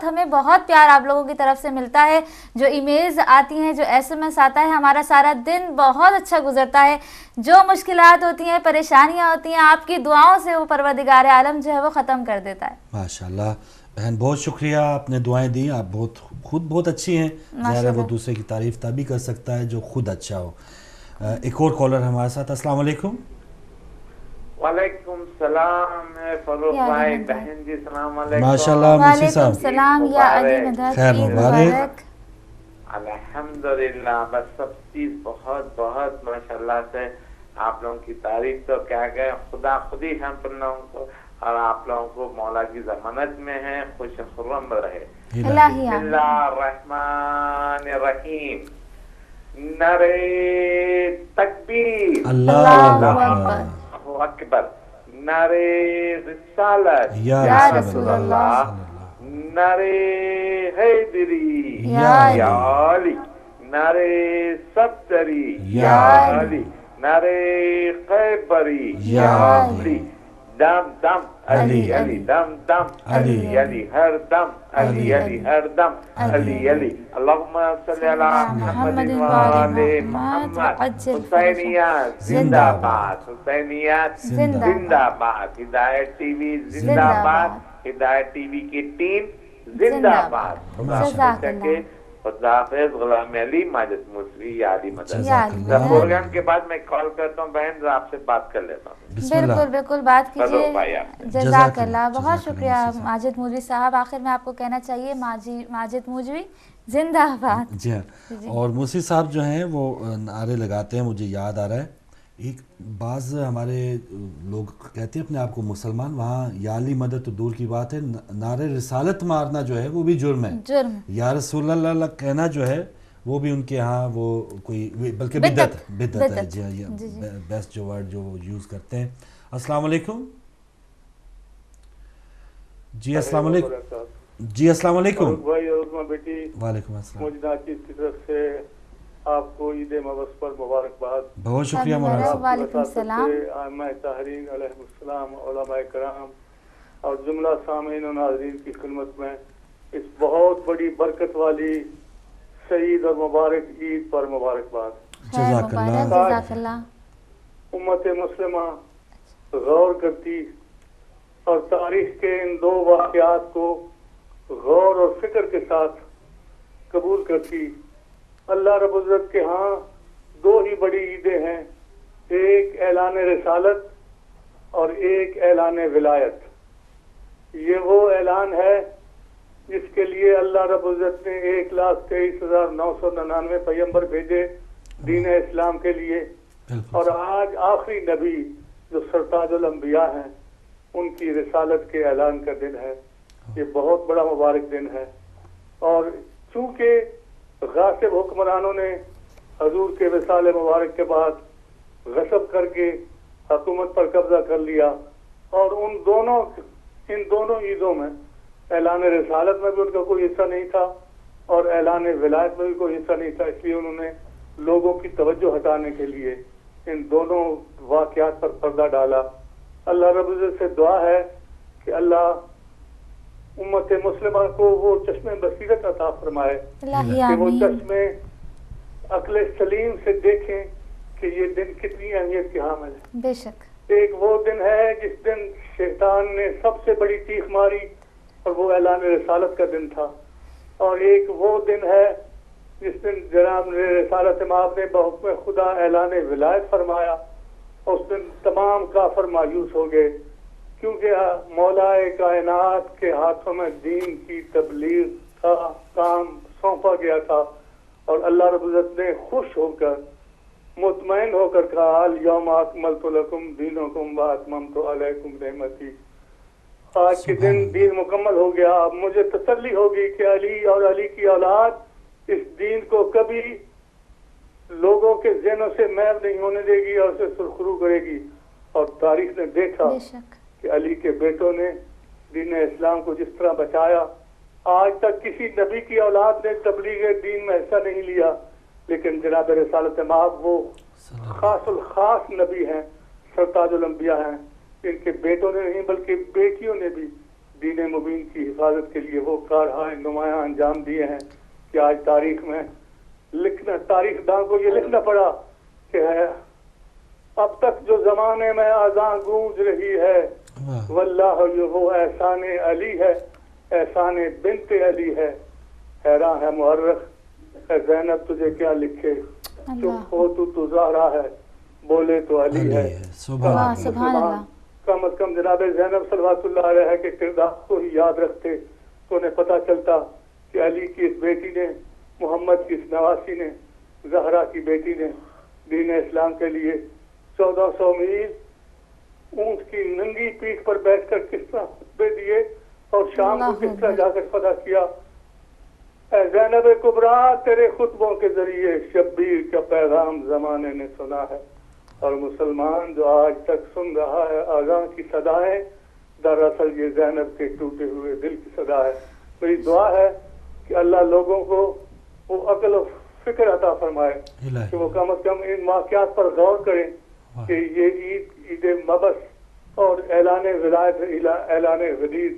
ہمیں بہت پیار آپ لوگوں کی طرف سے ملتا ہے، جو ای میلز آتی ہیں، جو SMS آتا ہے، ہمارا سارا دن بہت اچھا گزرتا ہے۔ جو مشکلات ہوتی ہیں، پریشانیاں ہوتی ہیں، آپ کی دعاؤں سے وہ پروردگار عالم جو ہے وہ ختم کر دیتا ہے۔ ماشاءاللہ بہن، بہت شکریہ، آپ نے دعائیں دی، آپ خود بہت اچھی ہیں، ظاہر ہے وہ دوسرے کی تعریف تبھی کر سکتا ہے جو خود اچھا ہو۔ ایک اور کالر ہمارے ساتھ۔ السلام علیکم۔ وعلیکم السلام فروخ بھائی، بہن جی السلام علیکم۔ ماشاءاللہ موسی صاحب، وعلیکم السلام یا علی مدد، خیر مبارک۔ الحمدللہ، بس سب چیز بہت بہت ماشاءاللہ سے آپ لوگوں کی تعریف تو کیا گئے، خدا خود ہی ہم تم لوگوں کو اور آپ لوگوں کو مولا کی ضمانت میں ہے، خوش خرم رہے۔ بسم اللہ الرحمن الرحیم۔ نعرہ تکبیر، اللہ اکبر، نعرہ رسالت یا رسول اللہ، نعرہ حیدری یا علی، نعرہ صفدری یا علی، نعرہ خیبری یا علی، دم دم علی علی دم دم علی علی ہر دم علی علی ہر دم علی علی اللہم صلی علی محمد وآل محمد حسینیات زندہ باد حسینیات زندہ باد ہدایت ٹی وی زندہ باد ہدایت ٹی وی کی ٹیم زندہ باد خدا حافظ غلام علی ماجد موسوی یا علی مدد پروگرام کے بعد میں کال کرتا ہوں بہن آپ سے بات کر لیتا ہوں بالکل بالکل بات کیجیے جزاک اللہ بہت شکریہ ماجد موجوی صاحب آخر میں آپ کو کہنا چاہیے ماجد موجوی زندہ باد جی ہاں اور موسی صاحب جو ہیں وہ نعرے لگاتے ہیں مجھے یاد آ رہا ہے ایک بعض ہمارے لوگ کہتے ہیں اپنے آپ کو مسلمان وہاں یا علی مدد تو دور کی بات ہے نعرے رسالت مارنا جو ہے وہ بھی جرم ہے یا رسول اللہ کہنا جو ہے وہ بھی ان کے ہاں وہ کوئی بلکہ بدعت ہے جی ہاں بیسٹ جو ورڈ جو یوز کرتے ہیں السلام علیکم جی السلام علیکم جی السلام علیکم وعلیکم السلام آپ کو عید مبعث پر مبارکباد بہت شکریہ مولانا وعلیکم السلام ائمہ طاہرین علیہ السلام علماء کرام اور جملہ سامعین و ناظرین کی خدمت میں اس بہت بڑی برکت والی سعید اور مبارک عید پر مبارکباد جزاک اللہ امت مسلمہ غور کرتی اور تاریخ کے ان دو واقعات کو غور اور فکر کے ساتھ قبول کرتی اللہ رب العزت کے ہاں دو ہی بڑی عیدیں ہیں ایک اعلان رسالت اور ایک اعلان ولایت یہ وہ اعلان ہے جس کے لیے اللہ رب العزت نے 1,23,999 پیغمبر بھیجے دین اسلام کے لیے اور آج آخری نبی جو سرتاج الانبیاء ہیں ان کی رسالت کے اعلان کا دن ہے یہ بہت بڑا مبارک دن ہے اور چونکہ غاصب حکمرانوں نے حضور کے وصال مبارک کے بعد غصب کر کے حکومت پر قبضہ کر لیا اور ان دونوں عیدوں میں اعلان رسالت میں بھی ان کا کوئی حصہ نہیں تھا اور اعلان ولایت میں بھی کوئی حصہ نہیں تھا اس لیے انہوں نے لوگوں کی توجہ ہٹانے کے لیے ان دونوں واقعات پر پردہ ڈالا اللہ رب العزت سے دعا ہے کہ اللہ امت مسلمہ کو وہ چشمے بصیرت عطا فرمائے کہ وہ چشمے عقل سلیم سے دیکھیں کہ یہ دن کتنی اہمیت کی حامل ہے بے شک ایک وہ دن ہے جس دن شیطان نے سب سے بڑی چیخ ماری اور وہ اعلان رسالت کا دن تھا اور ایک وہ دن ہے جس دن جناب رسالت مآب نے بحکم خدا اعلان ولایت فرمایا اس دن تمام کافر مایوس ہو گئے کیونکہ مولا کائنات کے ہاتھوں میں دین کی تبلیغ کا کام سونپا گیا تھا اور اللہ رب العزت نے خوش ہو کر مطمئن ہو کر کہا الیوم اکملت لکم دینکم واتممت علیکم نعمتی آج کے دن دین مکمل ہو گیا اب مجھے تسلی ہوگی کہ علی اور علی کی اولاد اس دین کو کبھی لوگوں کے ذہنوں سے محو نہیں ہونے دے گی اور اسے سرخرو کرے گی اور تاریخ نے دیکھا کہ علی کے بیٹوں نے دین اسلام کو جس طرح بچایا آج تک کسی نبی کی اولاد نے تبلیغ دین میں حصہ نہیں لیا لیکن جناب رسالت مآب وہ خاص الخاص نبی ہیں سرتاج الانبیاء ہیں ان کے بیٹوں نے نہیں بلکہ بیٹیوں نے بھی دین مبین کی حفاظت کے لیے وہ کارہائے نمایاں انجام دیے ہیں کہ آج تاریخ میں تاریخ داں کو یہ لکھنا پڑا کہ اب تک جو زمانے میں اذاں گونج رہی ہے واللہ وہ احسان علی ہے احسان بنت علی ہے حیران ہے مورخ اے زینب تجھے کیا لکھے چپ ہو تو زہرا ہے بولے تو علی ہے سبحان اللہ کم از کم جناب زینب صلوات اللہ علیہ کے کردار کو ہی یاد رکھتے تو انہیں پتہ چلتا کہ علی کی اس بیٹی نے محمد کی اس نواسی نے زہرا کی بیٹی نے دین اسلام کے لیے 1400 میل اونٹ کی ننگی پیٹھ پر بیٹھ کر کس طرح خطبے دیے اور شام کو کس طرح جا کر فتح کیا اے زینب کبریٰ تیرے خطبوں کے ذریعے شبیر کا پیغام زمانے نے سنا ہے اور مسلمان جو آج تک سن رہا ہے اذان کی صدایں دراصل یہ زینب کے ٹوٹے ہوئے دل کی صدا ہے میری دعا ہے کہ اللہ لوگوں کو وہ عقل و فکر عطا فرمائے کہ وہ کم از کم ان واقعات پر غور کریں کہ یہ عید مبعث اور اعلان ولایت اعلان غدیر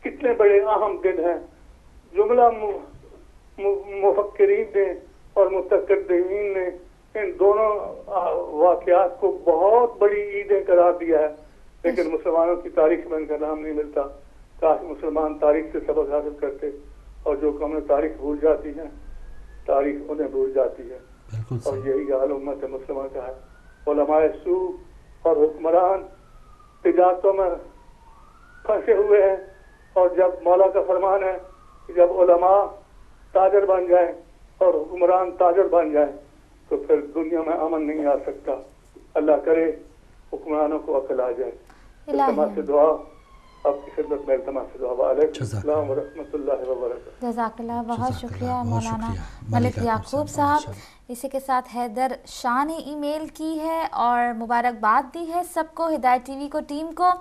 کتنے بڑے اہم دن ہیں. جملہ مفکرین نے اور متقدمین نے ان دونوں واقعات کو بہت بڑی عیدیں قرار دیا ہے, لیکن مسلمانوں کی تاریخ میں ان کا نام نہیں ملتا. کاش مسلمان تاریخ سے سبق حاصل کرتے, اور جو قومیں تاریخ بھول جاتی ہیں تاریخ انہیں بھول جاتی ہے. اور یہی حال امت مسلمہ کا ہے. علماء سو اور حکمران تجارتوں میں پھنسے ہوئے ہیں, اور جب مولا کا فرمان ہے کہ جب علماء تاجر بن جائیں اور حکمران تاجر بن جائیں تو پھر دنیا میں امن نہیں آ سکتا. اللہ کرے حکمرانوں کو عقل آ جائے. التماس دعا آپ کی خدمت میں التماس دعا. وعلیکم السلام ورحمۃ اللہ وبرکاتہ. جزاک اللہ, بہت شکریہ مولانا ملک یعقوب صاحب. اسی کے ساتھ حیدر شاہ نے ای میل کی ہے اور مبارکباد دی ہے سب کو, ہدایت ٹی وی کو, ٹیم کو.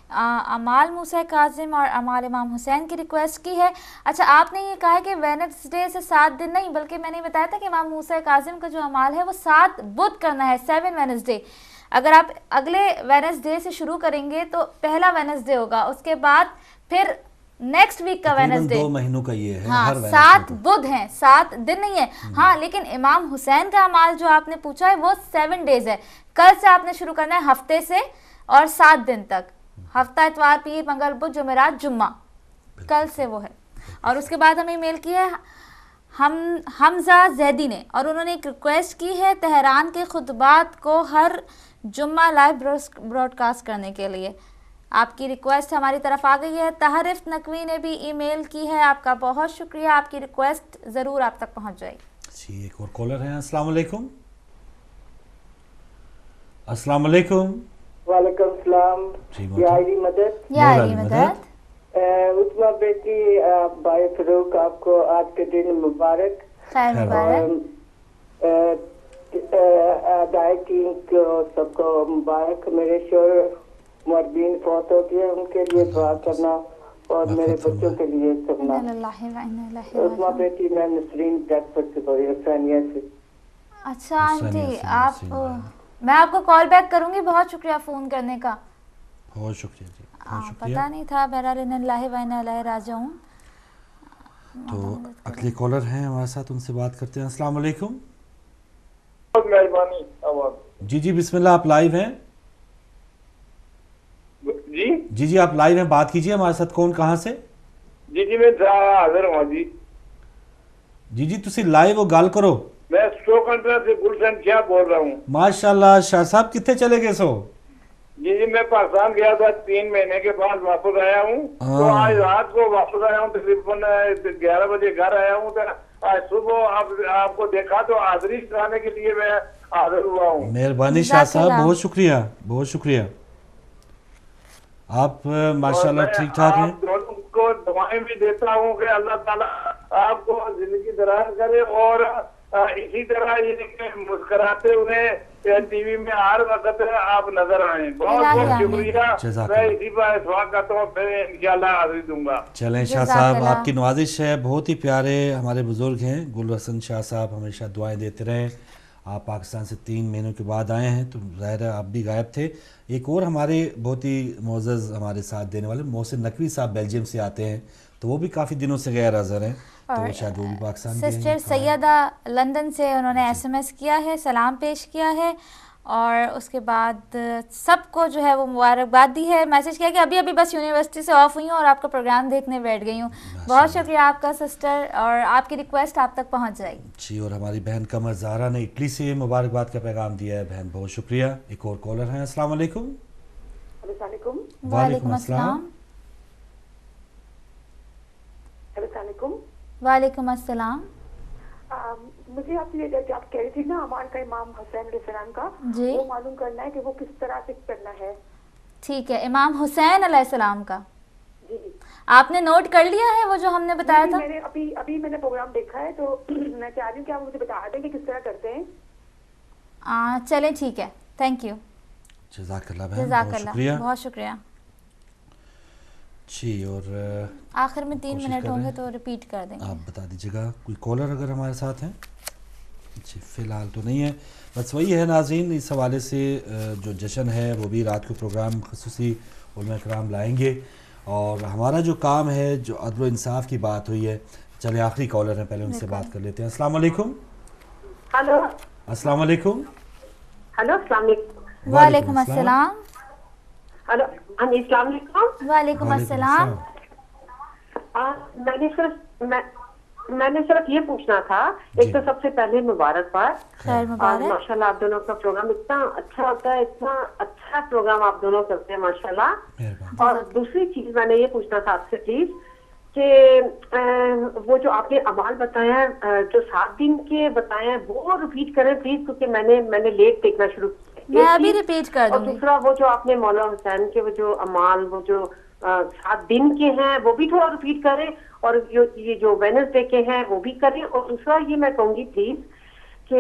امال موسیٰ کاظم اور امال امام حسین کی ریکویسٹ کی ہے. اچھا, آپ نے یہ کہا ہے کہ وینسڈے سے 7 دن نہیں, بلکہ میں نے بتایا تھا کہ امام موسیٰ کاظم کا جو امال ہے وہ 7 بدھ کرنا ہے, 7 وینسڈے. اگر آپ اگلے وینسڈے سے شروع کریں گے تو پہلا وینسڈے ہوگا, اس کے بعد پھر نیکسٹ ویک کا وینسڈے. 2 مہینوں کا یہ ہے. ہاں, 7 بدھ ہیں, 7 دن نہیں ہے. ہاں, لیکن امام حسین کا امال جو آپ نے پوچھا ہے وہ 7 ڈیز ہے. کل سے آپ نے شروع کرنا ہے ہفتے سے اور 7 دن تک, ہفتہ اتوار پیر منگل بدھ جمعرات جمعہ, کل سے وہ ہے. اور اس کے بعد ہمیں ای میل کی ہے حمزہ زیدی نے, اور انہوں نے ایک ریکویسٹ کی ہے تہران کے خطبات کو ہر جمعہ لائیو براڈ کاسٹ کرنے کے لیے. آپ کی ریکویسٹ ہماری طرف آ گئی ہے. طاہرف نقوی نے بھی ای میل کی ہے, آپ کا بہت شکریہ, آپ کی ریکویسٹ ضرور آپ تک پہنچ جائے گی. جی, ایک اور کالر ہیں. السلام علیکم. السلام علیکم. وعلیکم السلام. یا علی مدد. یا علی مدد. عثمہ بیٹی, بھائی فروغ آپ کو آج کے دن مبارک. خیر مبارک. ادائیگی کو سب کو مبارک. میرے شوہر مردین فوت ہو گئے, ان کے لیے دعا کرنا اور میرے بچوں کے لیے کرنا. عثمہ بیٹی میں نسرین بریڈ فورڈ سے بول رہی ہوں, ثانیہ سے. اچھا آنٹی, آپ میں آپ کو کال بیک کروں گی. بہت شکریہ فون کرنے کا. بہت شکریہ جی. پتہ نہیں تھا. بہرحال ان اللہ و انا الیہ راجعون. تو اگلے کالر ہیں ہمارے ساتھ, ان سے بات کرتے ہیں. السلام علیکم. بہت مہربانی. جی جی بسم اللہ, آپ لائیو ہیں. جی جی آپ لائیو ہیں, بات کیجئے ہمارے ساتھ. کون کہاں سے؟ جی جی میں حاضر ہوں. جی جی جی تسی لائیو ہو, گل کرو. میں سٹو کنٹر سے گلشن شاہ بول رہا ہوں. ماشاءاللہ. شاہ صاحب کتنے چلے گئے سو؟ جی جی میں پاکستان گیا تھا, 3 مہینے کے بعد واپس آیا ہوں. تو آج رات کو واپس آیا ہوں, تقریباً 11 بجے گھر آیا ہوں. آج صبح آپ کو دیکھا تو حاضری کرانے کے لیے میں حاضر ہوا ہوں. مہربانی شاہ صاحب, بہت شکریہ, بہت شکریہ. آپ ماشاءاللہ ٹھیک ٹھاک ہیں. دونوں کو دعائیں بھی دیتا ہوں کہ اللہ تعالیٰ آپ کو زندگی دراز کرے, اور اسی طرح مسکراتے ہوئے ٹی وی میں ہر وقت آپ نظر آئیں. بہت بہت شکریہ. میں اسی پر دعا کرتا ہوں, پھر انشاءاللہ حاضری دوں گا. چلیں شاہ صاحب, آپ کی نوازش ہے. بہت ہی پیارے ہمارے بزرگ ہیں گل حسن شاہ صاحب, ہمیشہ دعائیں دیتے رہیں. آپ پاکستان سے 3 مہینوں کے بعد آئے ہیں, تو ظاہر ہے آپ بھی غائب تھے. ایک اور ہمارے بہت ہی معزز ہمارے ساتھ دینے والے محسن نقوی صاحب بیلجیم سے آتے ہیں, تو وہ بھی کافی دنوں سے غیر حاضر ہیں, تو شاید وہ بھی پاکستان. سسٹر سیدہ لندن سے, انہوں نے SMS کیا ہے, سلام پیش کیا ہے, اور اس کے بعد سب کو جو ہے وہ مبارکباد دی ہے. میسج کیا کہ ابھی ابھی بس یونیورسٹی سے آف ہوئی ہوں اور آپ کا پروگرام دیکھنے بیٹھ گئی ہوں. بہت شکریہ آپ کا سسٹر, اور آپ کی ریکویسٹ آپ تک پہنچ جائے گی. جی, اور ہماری بہن قمر زہرا نے اٹلی سے مبارکباد کا پیغام دیا ہے. بہن بہت شکریہ. ایک اور کالر ہیں. السلام علیکم. السلام علیکم. وعلیکم السلام. السلام علیکم. وعلیکم السلام. مجھے آپ یہ کہ آپ کہہ رہی تھی نا امان کا امام حسین علیہ السلام کا, وہ معلوم کرنا ہے کہ وہ کس طرح سے کرنا ہے. ٹھیک ہے, امام حسین علیہ السلام کا. جی جی آپ نے نوٹ کر لیا ہے وہ جو ہم نے بتایا تھا؟ میں نے ابھی میں نے پروگرام دیکھا ہے, تو میں چاہ رہی ہوں کہ آپ مجھے بتا دیں کہ کس طرح کرتے ہیں. چلیں ٹھیک ہے, تھینک یو. جزاک اللہ بہن, بہت شکریہ. بہت شکریہ. جی, اور آخر میں 3 منٹ ہوں گے تو ریپیٹ کر دیں گے. آپ بتا دیجیے گا. کوئی کالر اگر ہمارے ساتھ ہیں. جی فی الحال تو نہیں ہے، بس وہی ہے ناظرین، اس حوالے سے جو جشن ہے وہ بھی رات کو پروگرام خصوصی علماء کرام لائیں گے، اور ہمارا جو کام ہے، جو عدل و انصاف کی بات ہوئی ہے، چلے آخری کالر ہیں، پہلے ان سے بات کر لیتے ہیں۔ السلام علیکم۔ ہلو السلام علیکم۔ ہلو السلام علیکم۔ وعلیکم السلام۔ ہلو السلام علیکم۔ وعلیکم السلام۔ میں نے صرف یہ پوچھنا تھا، ایک تو سب سے پہلے مبارکباد، خیر مبارک۔ ماشاءاللہ آپ دونوں کا پروگرام اتنا اچھا ہوتا ہے، اتنا اچھا پروگرام آپ دونوں کرتے ہیں ماشاءاللہ۔ اور دوسری چیز میں نے یہ پوچھنا تھا آپ سے پلیز کہ وہ جو آپ نے اعمال بتایا ہے، جو 7 دن کے بتائے ہیں، وہ ریپیٹ کریں پلیز، کیونکہ میں نے لیٹ دیکھنا شروع کیا۔ میں ابھی ریپیٹ کر دوں گی۔ اور دوسرا وہ جو آپ نے مولا حسین کے وہ جو اعمال، وہ جو 7 دن کے ہیں، وہ بھی تھوڑا ریپیٹ کریں، اور یہ جو وینسڈے کے ہیں وہ بھی کریں۔ اور دوسرا یہ میں کہوں گی پلیز کہ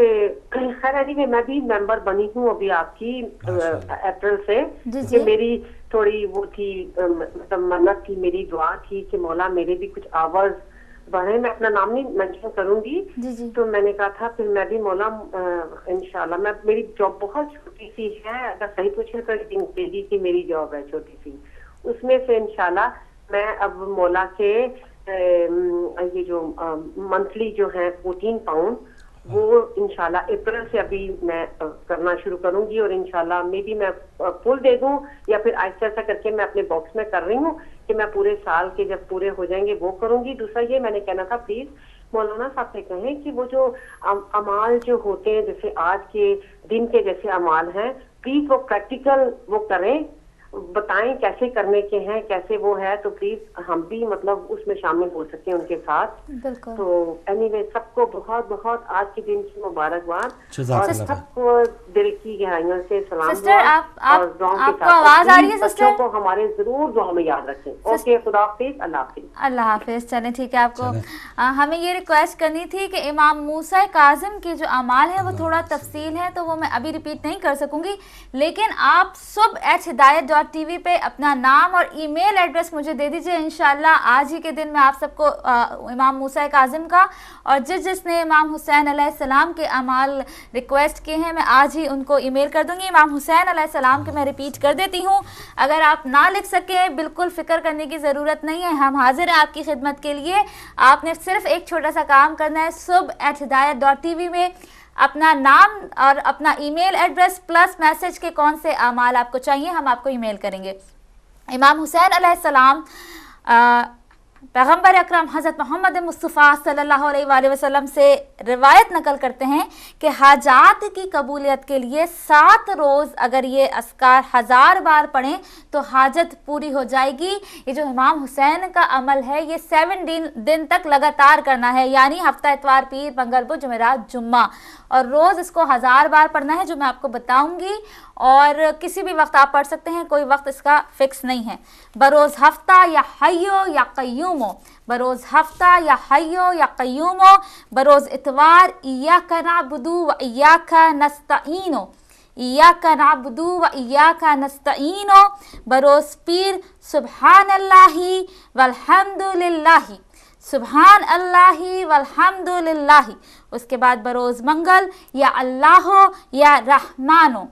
خیر اینی میں بھی ممبر بنی ہوں ابھی آپ کی اپریل سے، کہ میری تھوڑی وہ تھی، مطلب منت تھی، میری دعا تھی کہ مولا میرے بھی کچھ آورز بڑھے، میں اپنا نام نہیں مینشن کروں گی، تو میں نے کہا تھا پھر میں بھی مولا انشاءاللہ، میری جاب بہت چھوٹی سی ہے، اگر صحیح پوچھیں تو 1 kg کی میری جاب ہے چھوٹی سی، اس میں سے انشاءاللہ میں اب مولا کے یہ جو منتھلی جو ہے 14 پاؤنڈ وہ انشاءاللہ اپریل سے ابھی میں کرنا شروع کروں گی، اور انشاءاللہ میں بھی میں فل دے دوں، یا پھر ایسا ایسا کر کے میں اپنے باکس میں کر رہی ہوں کہ میں پورے سال کے جب پورے ہو جائیں گے وہ کروں گی۔ دوسرا یہ میں نے کہنا تھا پلیز مولانا صاحب سے کہیں کہ وہ جو اعمال جو ہوتے ہیں، جیسے آج کے دن کے جیسے اعمال ہیں، پلیز وہ پریکٹیکل وہ کریں، بتائیں کیسے کرنے کے ہیں، کیسے وہ ہے، تو پلیز ہم بھی مطلب اس میں شامل ہو سکیں ان کے ساتھ۔ بالکل۔ تو اینی وے سب کو بہت بہت آج کے دن کی مبارکباد، اور سب کو دل کی گہرائیوں سے سلام۔ سسٹر آپ کو آواز آ رہی ہے سسٹر؟ کو ہمارے ضرور دعا میں یاد رکھیں۔ اوکے، خدا حافظ، اللہ حافظ۔ اللہ حافظ۔ چلیں ٹھیک ہے، آپ کو ہمیں یہ ریکویسٹ کرنی تھی کہ امام موسیٰ کاظم کے جو اعمال ہیں وہ تھوڑا تفصیل ہے، تو وہ میں ابھی ریپیٹ نہیں کر سکوں گی، لیکن آپ صبح@hidayat.tv پہ اپنا نام اور ای میل ایڈریس مجھے دے دیجئے، انشاءاللہ آج ہی کے دن میں آپ سب کو امام موسیٰ کاظم کا، اور جس نے امام حسین علیہ السلام کے اعمال ریکویسٹ کیے ہیں، میں آج ہی ان کو ای میل کر دوں گی۔ امام حسین علیہ السلام کے میں ریپیٹ کر دیتی ہوں، اگر آپ نہ لکھ سکیں بالکل فکر کرنے کی ضرورت نہیں ہے، ہم حاضر ہیں آپ کی خدمت کے لیے۔ آپ نے صرف ایک چھوٹا سا کام کرنا ہے، صبح@hidayat.tv میں اپنا نام اور اپنا ای میل ایڈریس پلس میسج کے کون سے اعمال آپ کو چاہیے، ہم آپ کو ای میل کریں گے۔ امام حسین علیہ السلام پیغمبر اکرم حضرت محمد مصطفیٰ صلی اللہ علیہ وآلہ وسلم سے روایت نقل کرتے ہیں کہ حاجات کی قبولیت کے لیے 7 روز اگر یہ اذکار 1000 بار پڑھیں تو حاجت پوری ہو جائے گی۔ یہ جو امام حسین کا عمل ہے یہ 7 دن تک لگاتار کرنا ہے، یعنی ہفتہ اتوار پیر منگل بدھ جمعرات جمعہ، اور روز اس کو 1000 بار پڑھنا ہے، جو میں آپ کو بتاؤں گی، اور کسی بھی وقت آپ پڑھ سکتے ہیں، کوئی وقت اس کا فکس نہیں ہے۔ بروز ہفتہ یا حیو یا قیومو، بروز ہفتہ یا حیو یا قیومو، بروز اتوار ایاک نعبدو و ایاک نستعینو، ایاک نعبدو و ایاک نستعینو، بروز پیر سبحان اللہ والحمد للہ، سبحان اللہ والحمد للہ، اس کے بعد بروز منگل یا اللہ یا رحمانو،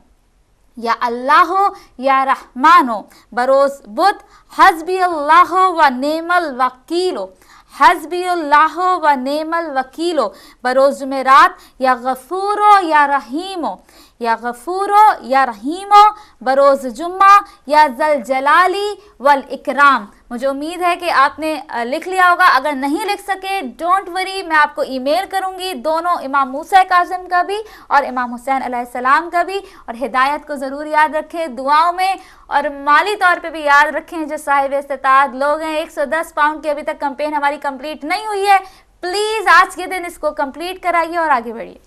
یا اللہ یا رحمانو، بروز بدھ حسبی اللہ و نعم الوکیلو، حسبی اللہ و نعم الوکیلو، بروز جمعرات یا غفورو یا رحیمو، یا غفورو یا رحیمو، بروز جمعہ یا ذوالجلالی والاکرام۔ مجھے امید ہے کہ آپ نے لکھ لیا ہوگا، اگر نہیں لکھ سکے ڈونٹ وری، میں آپ کو ای میل کروں گی، دونوں امام موسیٰ کاظم کا بھی اور امام حسین علیہ السلام کا بھی۔ اور ہدایت کو ضرور یاد رکھیں دعاؤں میں، اور مالی طور پہ بھی یاد رکھیں، جو صاحب استطاعت لوگ ہیں 110 پاؤنڈ کی ابھی تک کمپین ہماری کمپلیٹ نہیں ہوئی ہے، پلیز آج کے دن اس کو کمپلیٹ کرائیے اور آگے بڑھیے۔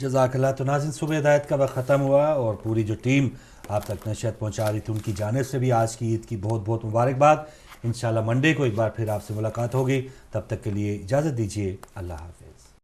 جزاک اللہ۔ تو ناظرین صبح ہدایت کا وقت ختم ہوا، اور پوری جو ٹیم آپ تک نشریات پہنچا رہی تھی ان کی جانب سے بھی آج کی عید کی بہت بہت مبارکباد۔ انشاءاللہ منڈے کو ایک بار پھر آپ سے ملاقات ہوگی، تب تک کے لیے اجازت دیجیے، اللہ حافظ۔